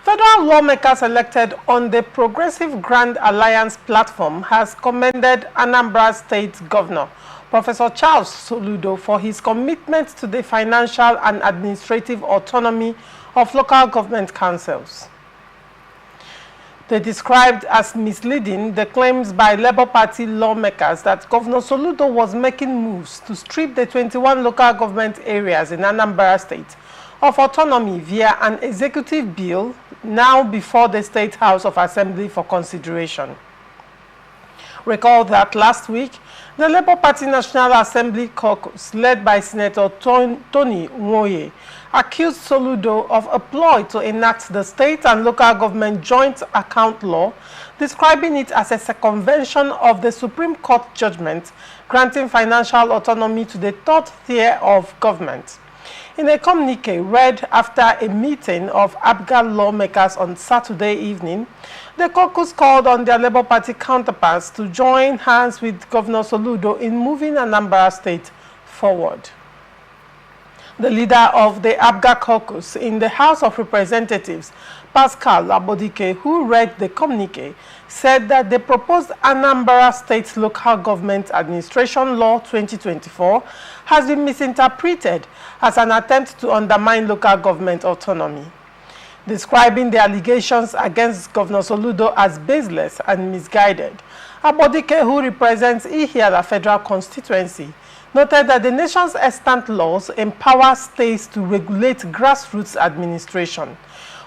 Federal lawmakers elected on the Progressive Grand Alliance platform has commended Anambra State Governor Prof Charles Soludo for his commitment to the financial and administrative autonomy of local government councils. They described as misleading the claims by Labour Party lawmakers that Governor Soludo was making moves to strip the 21 local government areas in Anambra State of autonomy via an executive bill now before the State House of Assembly for consideration. Recall that last week, the Labour Party National Assembly caucus, led by Senator Tony Nwoye, accused Soludo of a ploy to enact the state and local government joint account law, describing it as a circumvention of the Supreme Court judgment granting financial autonomy to the third tier of government. In a communique read after a meeting of APGA lawmakers on Saturday evening, the caucus called on their Labour Party counterparts to join hands with Governor Soludo in moving Anambra State forward. The leader of the APGA caucus in the House of Representatives, Pascal Abodike, who read the communique, said that the proposed Anambra State Local Government Administration Law 2024 has been misinterpreted as an attempt to undermine local government autonomy. Describing the allegations against Governor Soludo as baseless and misguided, Abodike, who represents Ihiala Federal Constituency, noted that the nation's extant laws empower states to regulate grassroots administration,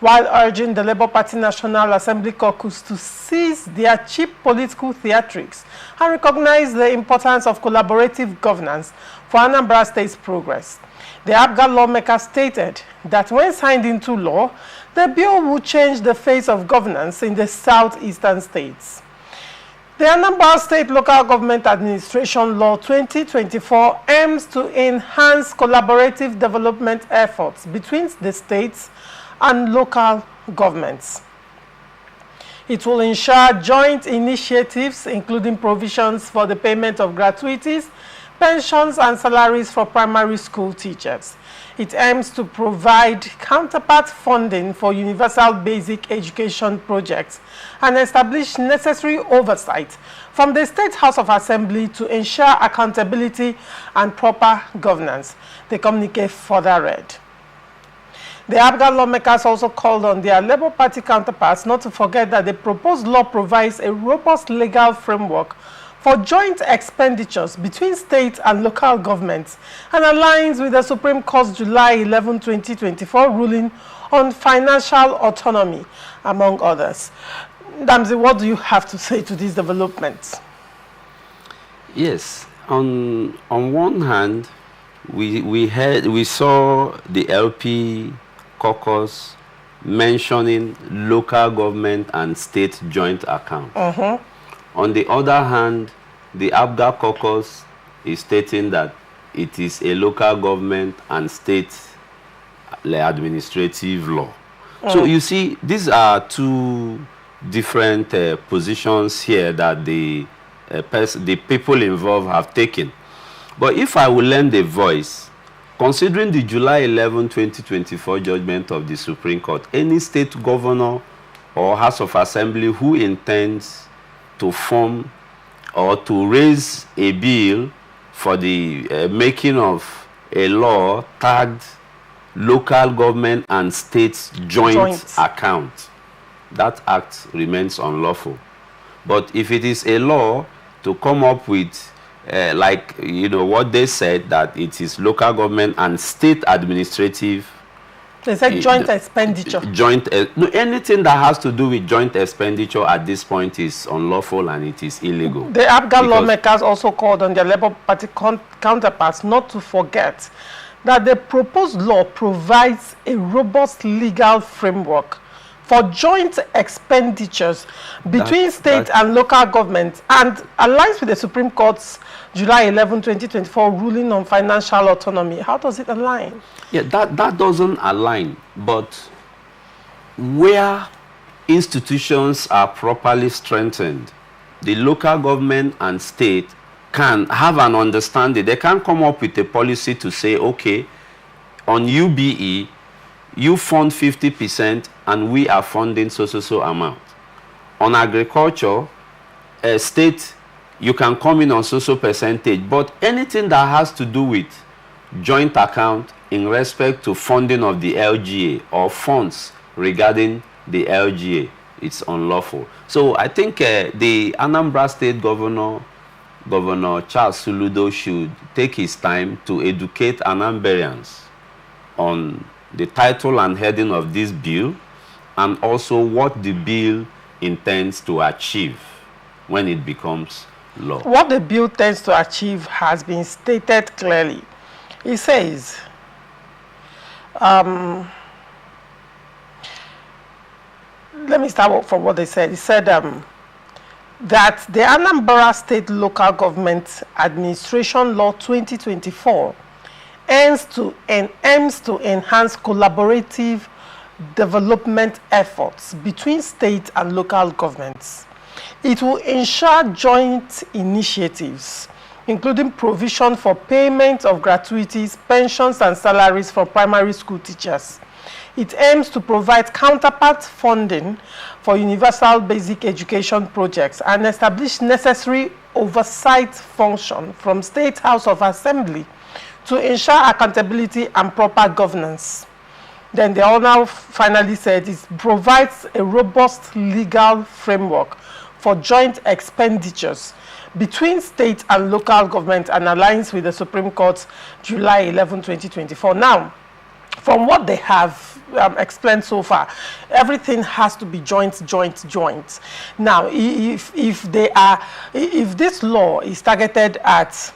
while urging the Labour Party National Assembly caucus to cease their cheap political theatrics and recognize the importance of collaborative governance for Anambra State's progress. The APGA lawmaker stated that when signed into law, the bill will change the face of governance in the southeastern states. The Anambra State Local Government Administration Law 2024 aims to enhance collaborative development efforts between the states and local governments. It will ensure joint initiatives, including provisions for the payment of gratuities, pensions, and salaries for primary school teachers. It aims to provide counterpart funding for universal basic education projects and establish necessary oversight from the State House of Assembly to ensure accountability and proper governance, the communique further read. The APGA lawmakers also called on their Labour Party counterparts not to forget that the proposed law provides a robust legal framework for joint expenditures between state and local governments and aligns with the Supreme Court's July 11, 2024 ruling on financial autonomy, among others. Damzi, what do you have to say to these developments? Yes, on one hand, we saw the LP caucus mentioning local government and state joint account. On the other hand, the APGA caucus is stating that it is a local government and state administrative law. So you see, these are two different positions here that the people involved have taken. But if I will lend a voice, considering the July 11, 2024 judgment of the Supreme Court, any state governor or House of Assembly who intends to form or to raise a bill for the making of a law tagged local government and states joint account, that act remains unlawful. But if it is a law to come up with like, you know, what they said, that it is local government and state administrative. They said joint expenditure. No, anything that has to do with joint expenditure at this point is unlawful and it is illegal. The APGA lawmakers also called on their Labour Party counterparts not to forget that the proposed law provides a robust legal framework for joint expenditures between state and local governments and aligns with the Supreme Court's July 11, 2024 ruling on financial autonomy. How does it align? Yeah, that doesn't align, but where institutions are properly strengthened, the local government and state can have an understanding. They can come up with a policy to say, okay, on UBE, you fund 50% and we are funding so amount. On agriculture, a state, you can come in on so percentage, but anything that has to do with joint account in respect to funding of the LGA or funds regarding the LGA, it's unlawful. So I think the Anambra State Governor, Governor Charles Soludo, should take his time to educate Anambrians on the title and heading of this bill, and also what the bill intends to achieve when it becomes law. What the bill tends to achieve has been stated clearly. It says, let me start from what they said. It said that the Anambra State Local Government Administration Law 2024 aims to enhance collaborative development efforts between state and local governments. It will ensure joint initiatives, including provision for payment of gratuities, pensions, and salaries for primary school teachers. It aims to provide counterpart funding for universal basic education projects and establish necessary oversight function from State House of Assembly to ensure accountability and proper governance. Then the owner finally said it provides a robust legal framework for joint expenditures between state and local government and aligns with the Supreme Court's July 11, 2024. Now, from what they have explained so far, everything has to be joint. Now, if this law is targeted at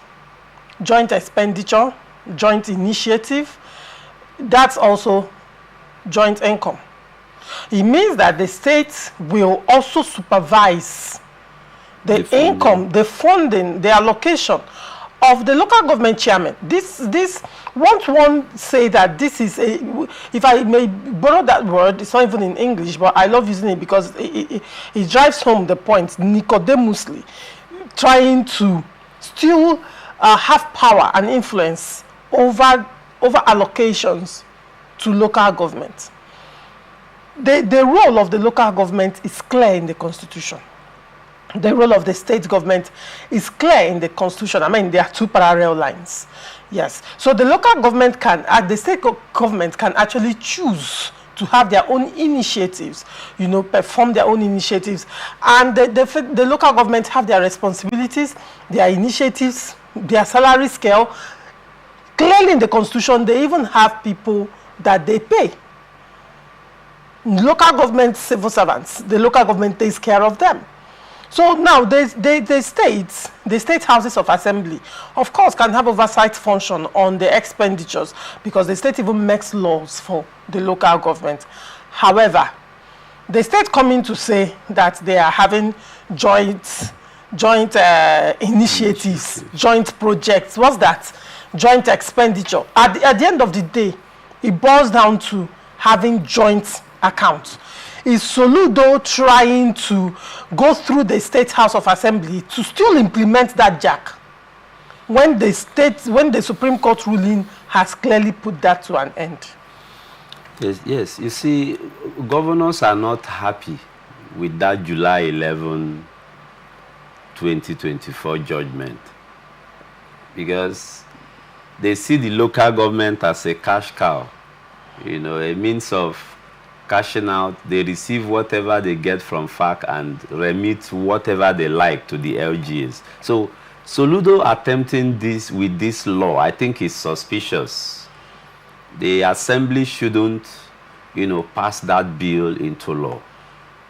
joint expenditure, joint initiative, that's also joint income. It means that the state will also supervise the income, the funding, the allocation of the local government chairman. This won't one say that this is a, if I may borrow that word, it's not even in English, but I love using it because it drives home the point, Nicodemusly, trying to still have power and influence over allocations to local government. The role of the local government is clear in the Constitution. The role of the state government is clear in the Constitution. I mean, there are two parallel lines. Yes. So the local government can, the state government can actually choose to have their own initiatives, you know, perform their own initiatives. And the local government have their responsibilities, their initiatives, their salary scale. Clearly in the Constitution, they even have people that they pay. Local government civil servants, the local government takes care of them. So now the state houses of assembly, of course, can have oversight function on the expenditures because the state even makes laws for the local government. However, the state coming to say that they are having joint initiatives, joint projects. What's that? Joint expenditure. At the end of the day, it boils down to having joint accounts. Is Soludo trying to go through the State House of Assembly to still implement that jack when the Supreme Court ruling has clearly put that to an end? Yes. You see, governors are not happy with that July 11, 2024 judgment because they see the local government as a cash cow, you know, a means of cashing out. They receive whatever they get from FAC and remit whatever they like to the LGAs. So Soludo attempting this with this law, I think, is suspicious. The assembly shouldn't, you know, pass that bill into law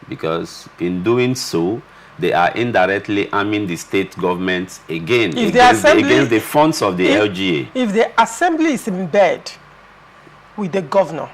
because in doing so, they are indirectly arming the state governments again against the funds of the LGA. If the assembly is in bed with the governor,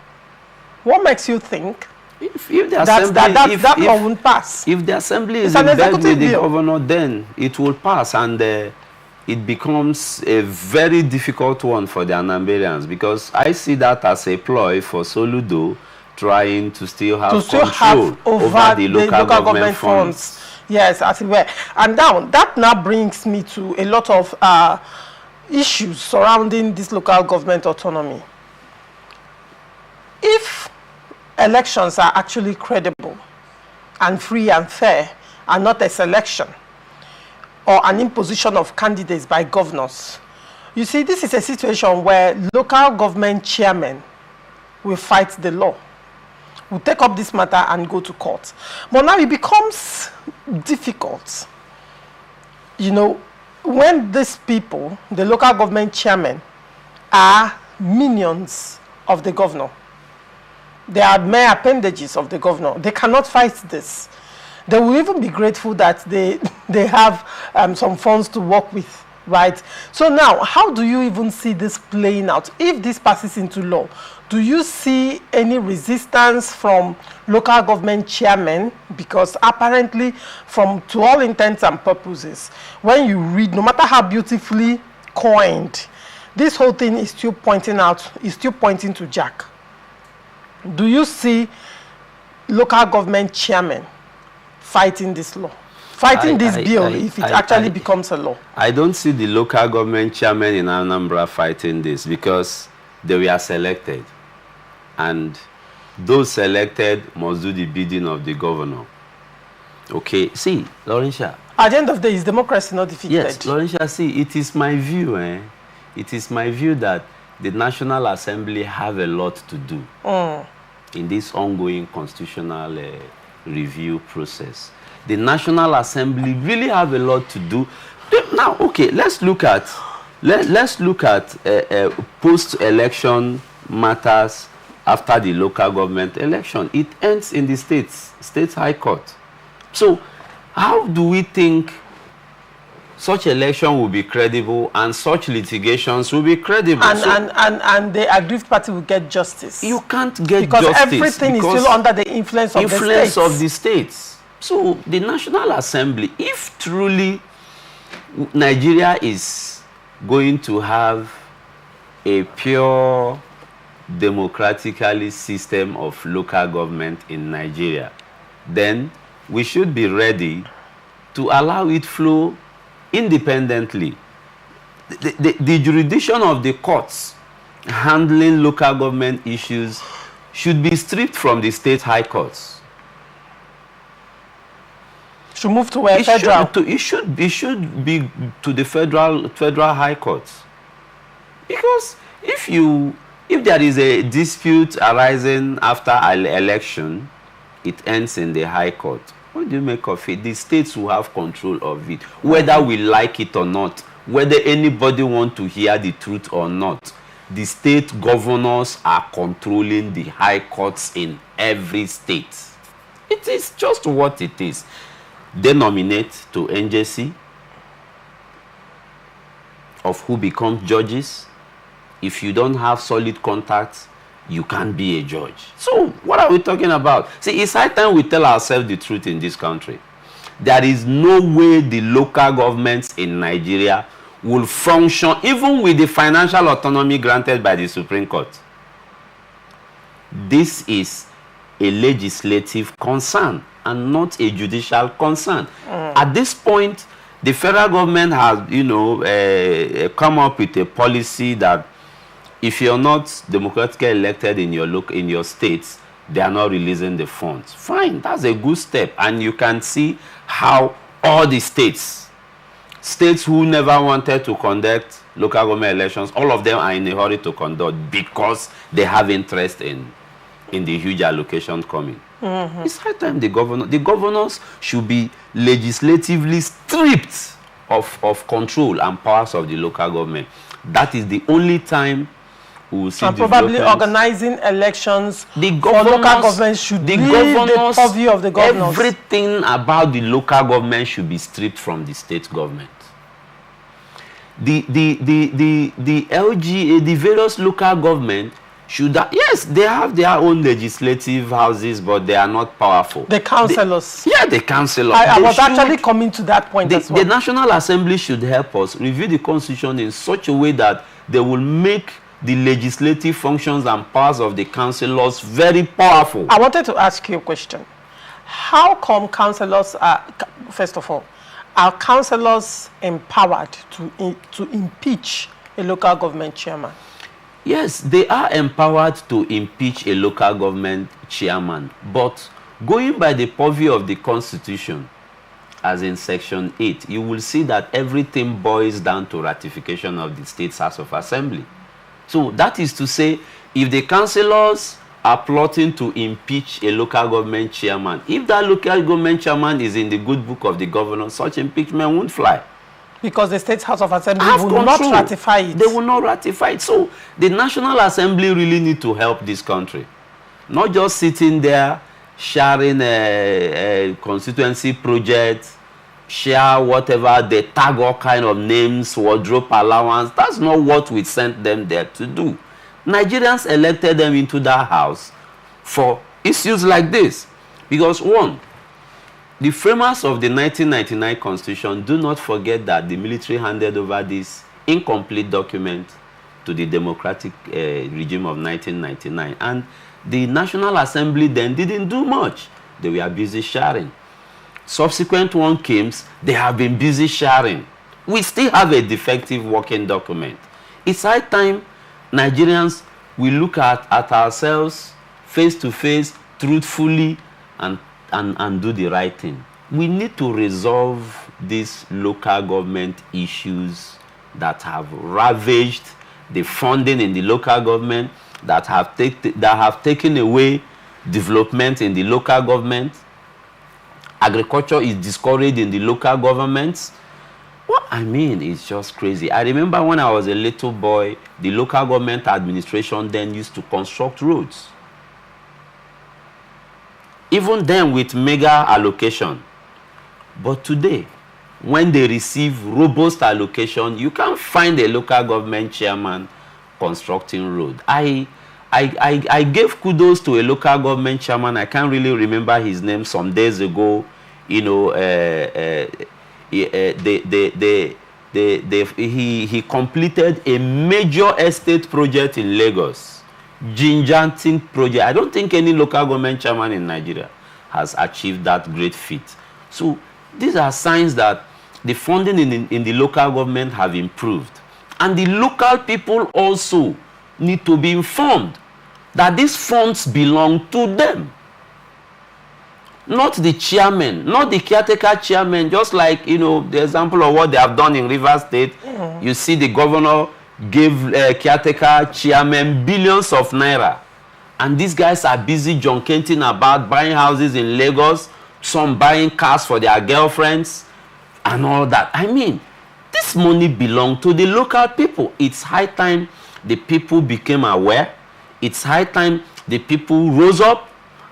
what makes you think that law won't pass? If the assembly is in bed with the governor, then it will pass, and it becomes a very difficult one for the Anambrians because I see that as a ploy for Soludo trying to still have control over the local government funds. Yes, as it were. And now that now brings me to a lot of issues surrounding this local government autonomy. if elections are actually credible and free and fair, and not a selection or an imposition of candidates by governors, you see, this is a situation where local government chairmen will fight the law, will take up this matter and go to court. But now it becomes difficult, you know, when these people, the local government chairmen, are minions of the governor. They are mere appendages of the governor. They cannot fight this. They will even be grateful that they have some funds to work with, right? So now, how do you even see this playing out? If this passes into law, do you see any resistance from local government chairmen? Because apparently, to all intents and purposes, when you read, no matter how beautifully coined, this whole thing is still pointing to Jack. Do you see local government chairmen fighting this law, fighting this bill if it actually becomes a law? I don't see the local government chairmen in Anambra fighting this, because they were selected, and those selected must do the bidding of the governor. Okay, see, Laurentia. At the end of the day, is democracy not defeated? Yes, Laurentia, see, it is my view, it is my view that the National Assembly have a lot to do in this ongoing constitutional review process. The National Assembly really have a lot to do. Now, okay, let's look at post-election matters after the local government election. It ends in the State High Court. So, how do we think such election will be credible and such litigations will be credible? And the aggrieved party will get justice. You can't get because justice. Everything is still under the influence of the states. So the National Assembly, if truly Nigeria is going to have a pure democratically system of local government in Nigeria, then we should be ready to allow it flow independently. The jurisdiction of the courts handling local government issues should be stripped from the state high courts. Should move to where federal? It should be to the federal high courts. Because if there is a dispute arising after an election, it ends in the high court. What do you make of it? The states will have control of it, whether we like it or not, whether anybody want to hear the truth or not. The state governors are controlling the high courts in every state. It is just what it is. They nominate to NJC of who becomes judges. If you don't have solid contacts, you can't be a judge. So what are we talking about? See, it's high time we tell ourselves the truth in this country. There is no way the local governments in Nigeria will function even with the financial autonomy granted by the Supreme Court. This is a legislative concern and not a judicial concern. At this point, the federal government has, come up with a policy that if you're not democratically elected in your states, they are not releasing the funds. Fine, that's a good step. And you can see how all the states who never wanted to conduct local government elections, all of them are in a hurry to conduct because they have interest in the huge allocation coming. It's high time the governors should be legislatively stripped of control and powers of the local government. That is the only time we will see. And probably organizing elections for local governments should be the purview of the governors. Everything about the local government should be stripped from the state government. The LGA, the various local government yes, they have their own legislative houses, but they are not powerful. The councillors. The councillors. I was actually coming to that point as well. The National Assembly should help us review the Constitution in such a way that they will make the legislative functions and powers of the councillors very powerful. I wanted to ask you a question. How come councillors are, first of all, are councillors empowered to impeach a local government chairman? Yes, they are empowered to impeach a local government chairman, but going by the purview of the Constitution, as in Section 8, you will see that everything boils down to ratification of the State House of Assembly. So that is to say, if the councillors are plotting to impeach a local government chairman, if that local government chairman is in the good book of the governor, such impeachment won't fly. Because the State House of Assembly will not ratify it. They will not ratify it. So the National Assembly really need to help this country. Not just sitting there sharing a constituency project, share whatever, they tag all kind of names, wardrobe allowance. That's not what we sent them there to do. Nigerians elected them into that house for issues like this. Because one, the framers of the 1999 Constitution do not forget that the military handed over this incomplete document to the democratic regime of 1999. And the National Assembly then didn't do much. They were busy sharing. Subsequent one came, they have been busy sharing. We still have a defective working document. It's high time Nigerians will look at ourselves face to face, truthfully, and do the right thing. We need to resolve these local government issues that have ravaged the funding in the local government, that have taken away development in the local government. Agriculture is discouraged in the local governments. What I mean is just crazy. I remember when I was a little boy, the local government administration then used to construct roads. Even then with mega allocation. But today, when they receive robust allocation, you can't find a local government chairman constructing road. I gave kudos to a local government chairman. I can't really remember his name some days ago. You know, he completed a major estate project in Lagos. Gigantic project. I don't think any local government chairman in Nigeria has achieved that great feat. So these are signs that the funding in the local government have improved. And the local people also need to be informed that these funds belong to them. Not the chairman, not the caretaker chairman, just like, you know, the example of what they have done in Rivers State. You see the governor gave caretaker chairman billions of naira. And these guys are busy junketing about buying houses in Lagos, some buying cars for their girlfriends, and all that. I mean, this money belongs to the local people. It's high time the people became aware. It's high time the people rose up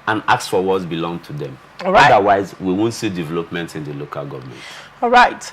and asked for what belonged to them. All right. Otherwise, we won't see development in the local government. All right.